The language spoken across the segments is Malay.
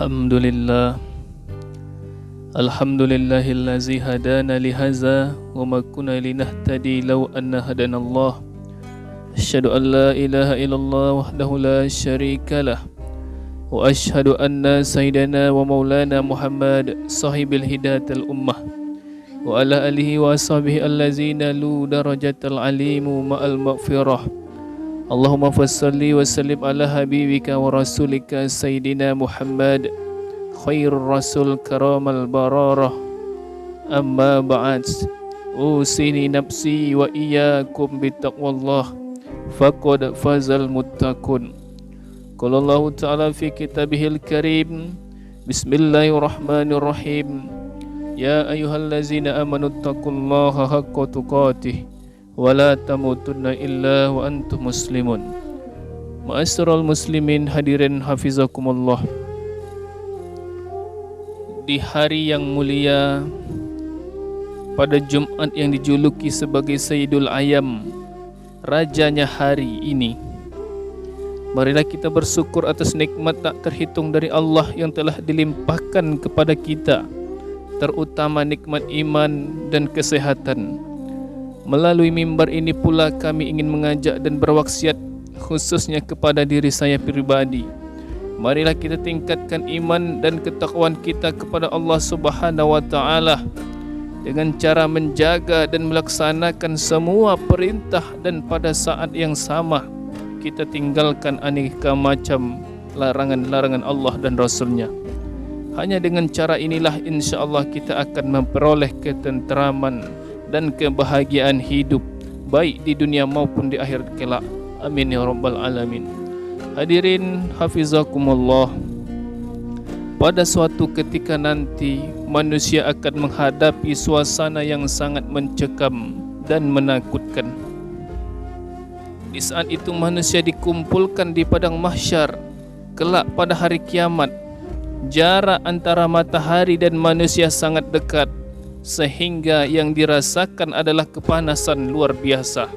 Alhamdulillah. Alhamdulillahillazi hadana lihaza wa ma kunna linahtadi law anna hadanallah. Asyhadu an la ilaha illallah wahdahu la syarikalah wa asyhadu anna sayyidana wa maulana Muhammad sahibil hidayatil ummah wa ala alihi wa ashabihi allazina lu darajatal alimu ma'al maghfirah. Allahumma fassalli wa sallim ala habibika wa rasulika sayyidina Muhammad khairur rasul karamal bararah. Amma ba'd, usini nafsi wa iyyakum bittaqwallah faqad fazal muttaqun. Qala Allah ta'ala fi kitabihil karim, bismillahirrahmanirrahim, ya ayyuhallazina amanu taqullaha haqqa tuqatih wa la tamutunna illa wa antum muslimun. Ma'asyiral muslimin hadirin hafizakumullah. Di hari yang mulia, pada Jumat yang dijuluki sebagai Sayyidul Ayam, rajanya hari ini, marilah kita bersyukur atas nikmat tak terhitung dari Allah yang telah dilimpahkan kepada kita, terutama nikmat iman dan kesehatan. Melalui mimbar ini pula kami ingin mengajak dan berwasiat khususnya kepada diri saya pribadi. Marilah kita tingkatkan iman dan ketakwaan kita kepada Allah Subhanahu wa taala dengan cara menjaga dan melaksanakan semua perintah, dan pada saat yang sama kita tinggalkan aneka macam larangan-larangan Allah dan Rasulnya. Hanya dengan cara inilah insya-Allah kita akan memperoleh ketenteraman dan kebahagiaan hidup, baik di dunia maupun di akhirat kelak. Amin ya rabbal alamin. Hadirin hafizakumullah, pada suatu ketika nanti manusia akan menghadapi suasana yang sangat mencekam dan menakutkan. Di saat itu manusia dikumpulkan di padang mahsyar kelak pada hari kiamat. Jarak antara matahari dan manusia sangat dekat, sehingga yang dirasakan adalah kepanasan luar biasa.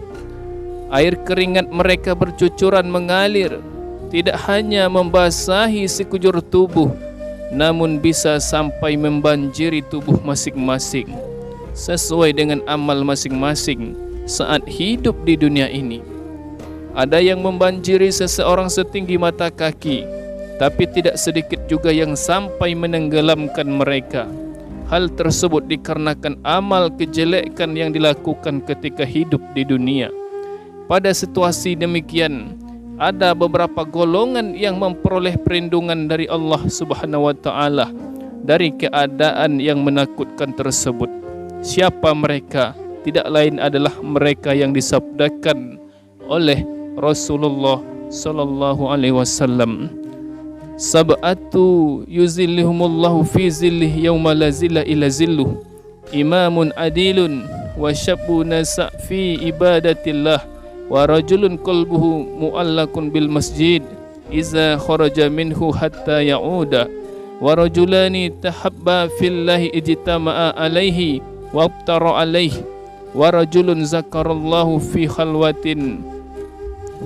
Air keringat mereka bercucuran mengalir, tidak hanya membasahi sekujur tubuh, namun bisa sampai membanjiri tubuh masing-masing, sesuai dengan amal masing-masing saat hidup di dunia ini. Ada yang membanjiri seseorang setinggi mata kaki, tapi tidak sedikit juga yang sampai menenggelamkan mereka. Hal tersebut dikarenakan amal kejelekan yang dilakukan ketika hidup di dunia. Pada situasi demikian, ada beberapa golongan yang memperoleh perlindungan dari Allah Subhanahu wa taala dari keadaan yang menakutkan tersebut. Siapa mereka? Tidak lain adalah mereka yang disabdakan oleh Rasulullah sallallahu alaihi wasallam. Sab'atu yuzillihumullahu fi zillih yawma la zilla illa zilluh, imamun adilun wa syabun nasa' fi ibadatillah wa rajulun qalbuhu mu'allakun bil masjid iza kharaja minhu hatta ya'uda wa rajulani tahabba fillahi ijtama'a alaihi wa abtara alaihi wa rajulun zakarallahu fi khalwatin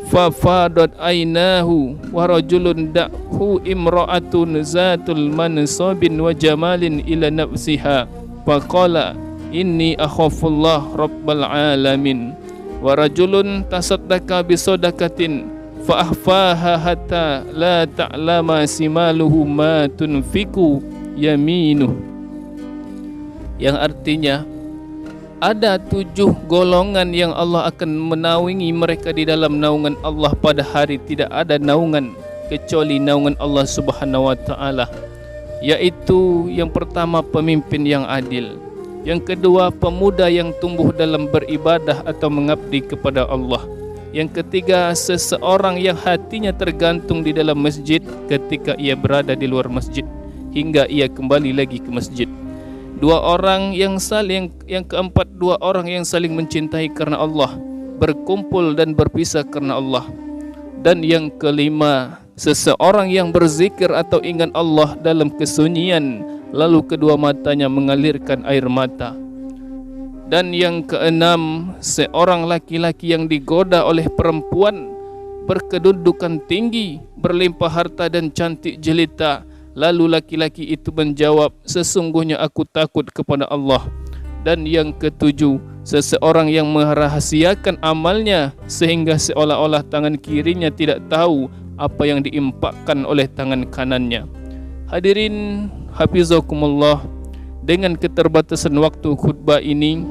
fafadat ainahu wa rajulun da'hu imra'atun zatul mansabin wa jamalin ila nafsiha faqala inni akhafullah rabbal alamin wa rajulun tasaddaqa bisadaqatin fa ahfaha hatta la ta'lama simaluhu ma tunfiku yaminuh, yang artinya ada 7 golongan yang Allah akan menaungi mereka di dalam naungan Allah pada hari tidak ada naungan kecuali naungan Allah Subhanahu wa taala, yaitu yang pertama pemimpin yang adil, yang kedua pemuda yang tumbuh dalam beribadah atau mengabdi kepada Allah, yang ketiga seseorang yang hatinya tergantung di dalam masjid ketika ia berada di luar masjid hingga ia kembali lagi ke masjid. Yang keempat, 2 orang yang saling mencintai karena Allah, berkumpul dan berpisah karena Allah. Dan yang kelima, seseorang yang berzikir atau ingat Allah dalam kesunyian, lalu kedua matanya mengalirkan air mata. Dan yang keenam, seorang laki-laki yang digoda oleh perempuan berkedudukan tinggi, berlimpah harta dan cantik jelita, Lalu laki-laki itu menjawab, sesungguhnya aku takut kepada Allah. Dan yang ketujuh, seseorang yang merahasiakan amalnya sehingga seolah-olah tangan kirinya tidak tahu apa yang diimpakkan oleh tangan kanannya. Hadirin hafizakumullah, dengan keterbatasan waktu khutbah ini,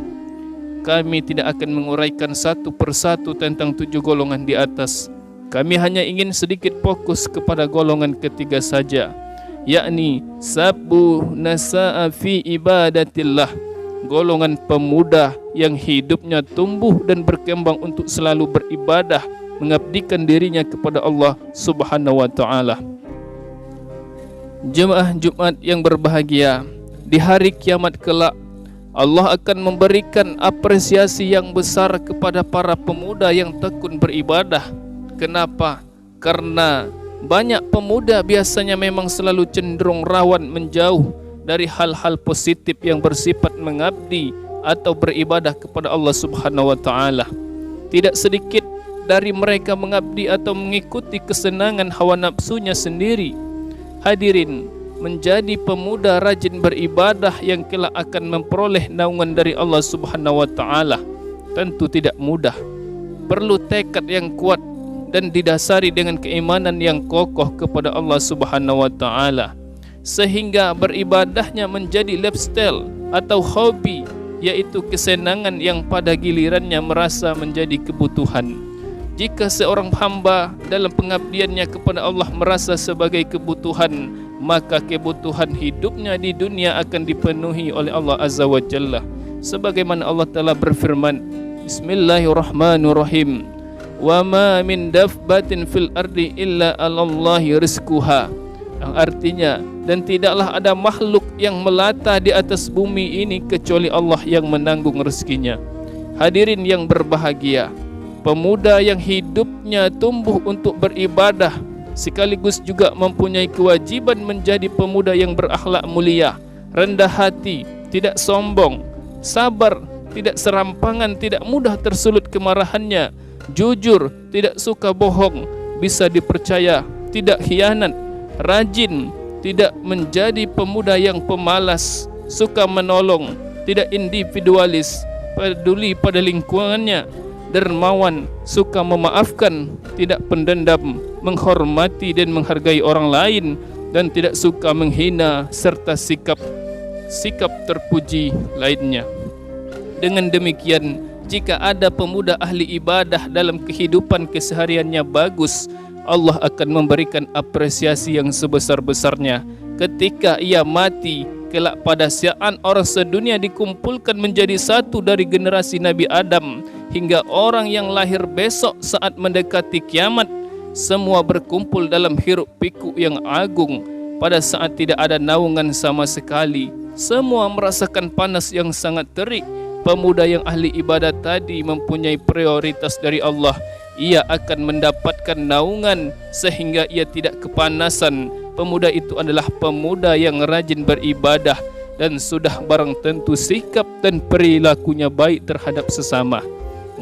kami tidak akan menguraikan satu persatu tentang 7 golongan di atas. Kami hanya ingin sedikit fokus kepada golongan ketiga saja, yakni sabu nasa'a fi ibadatillah, golongan pemuda yang hidupnya tumbuh dan berkembang untuk selalu beribadah, mengabdikan dirinya kepada Allah Subhanahu wa taala. Jemaah Jumat yang berbahagia, di hari kiamat kelak Allah akan memberikan apresiasi yang besar kepada para pemuda yang tekun beribadah. Kenapa? Karena banyak pemuda biasanya memang selalu cenderung rawan menjauh dari hal-hal positif yang bersifat mengabdi atau beribadah kepada Allah Subhanahu wa taala. Tidak sedikit dari mereka mengabdi atau mengikuti kesenangan hawa nafsunya sendiri. Hadirin, menjadi pemuda rajin beribadah yang kelak akan memperoleh naungan dari Allah Subhanahu wa taala tentu tidak mudah. Perlu tekad yang kuat dan didasari dengan keimanan yang kokoh kepada Allah Subhanahu wa taala, sehingga beribadahnya menjadi lifestyle atau hobi, yaitu kesenangan yang pada gilirannya merasa menjadi kebutuhan. Jika seorang hamba dalam pengabdiannya kepada Allah merasa sebagai kebutuhan, maka kebutuhan hidupnya di dunia akan dipenuhi oleh Allah Azza wa Jalla. Sebagaimana Allah Ta'ala berfirman, Bismillahirrahmanirrahim, wa ma min dabbatin fil ardi illa 'alallahi rizquha. Yang artinya, dan tidaklah ada makhluk yang melata di atas bumi ini kecuali Allah yang menanggung rezekinya. Hadirin yang berbahagia, pemuda yang hidupnya tumbuh untuk beribadah sekaligus juga mempunyai kewajiban menjadi pemuda yang berakhlak mulia, rendah hati, tidak sombong, sabar, tidak serampangan, tidak mudah tersulut kemarahannya, jujur, tidak suka bohong, bisa dipercaya, tidak khianat, rajin, tidak menjadi pemuda yang pemalas, suka menolong, tidak individualis, peduli pada lingkungannya, dermawan, suka memaafkan, tidak pendendam, menghormati dan menghargai orang lain, dan tidak suka menghina, serta sikap terpuji lainnya. Dengan demikian, jika ada pemuda ahli ibadah dalam kehidupan kesehariannya bagus, Allah akan memberikan apresiasi yang sebesar-besarnya. Ketika ia mati, kelak pada siang orang sedunia dikumpulkan menjadi satu dari generasi Nabi Adam hingga orang yang lahir besok saat mendekati kiamat, semua berkumpul dalam hiruk pikuk yang agung. Pada saat tidak ada naungan sama sekali, semua merasakan panas yang sangat terik. Pemuda yang ahli ibadah tadi mempunyai prioritas dari Allah. Ia akan mendapatkan naungan sehingga ia tidak kepanasan. Pemuda itu adalah pemuda yang rajin beribadah dan sudah barang tentu sikap dan perilakunya baik terhadap sesama.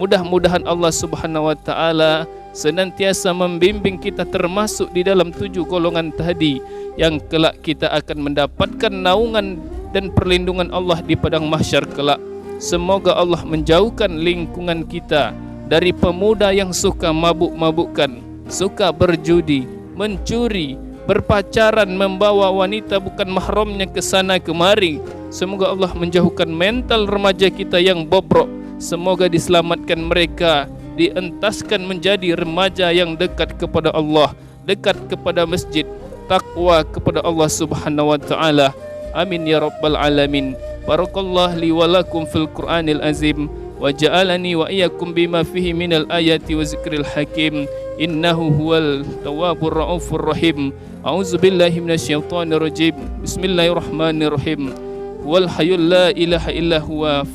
Mudah-mudahan Allah Subhanahu wa taala senantiasa membimbing kita termasuk di dalam 7 golongan tadi yang kelak kita akan mendapatkan naungan dan perlindungan Allah di padang mahsyar kelak. Semoga Allah menjauhkan lingkungan kita dari pemuda yang suka mabuk-mabukkan, suka berjudi, mencuri, berpacaran, membawa wanita bukan mahramnya ke sana kemari. Semoga Allah menjauhkan mental remaja kita yang bobrok. Semoga diselamatkan mereka, dientaskan menjadi remaja yang dekat kepada Allah, dekat kepada masjid, takwa kepada Allah Subhanahu wa taala. Amin ya rabbal alamin. Barakallahu li wa lakum fil Qur'anil azim wa ja'alani wa iyyakum bima fihi minal ayati wa zikril hakim. Innahu huwal tawwabur raufur rahim. A'udzu billahi minasyaitonir rajim. Bismillahirrahmanirrahim. Wal hayyul la ilaha illa huwa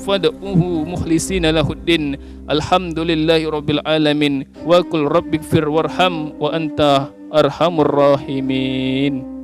fad'uhu mukhlisina lahuddin. Alhamdulillahi rabbil alamin. Wa qul rabbighfir warham wa anta arhamur rahimin.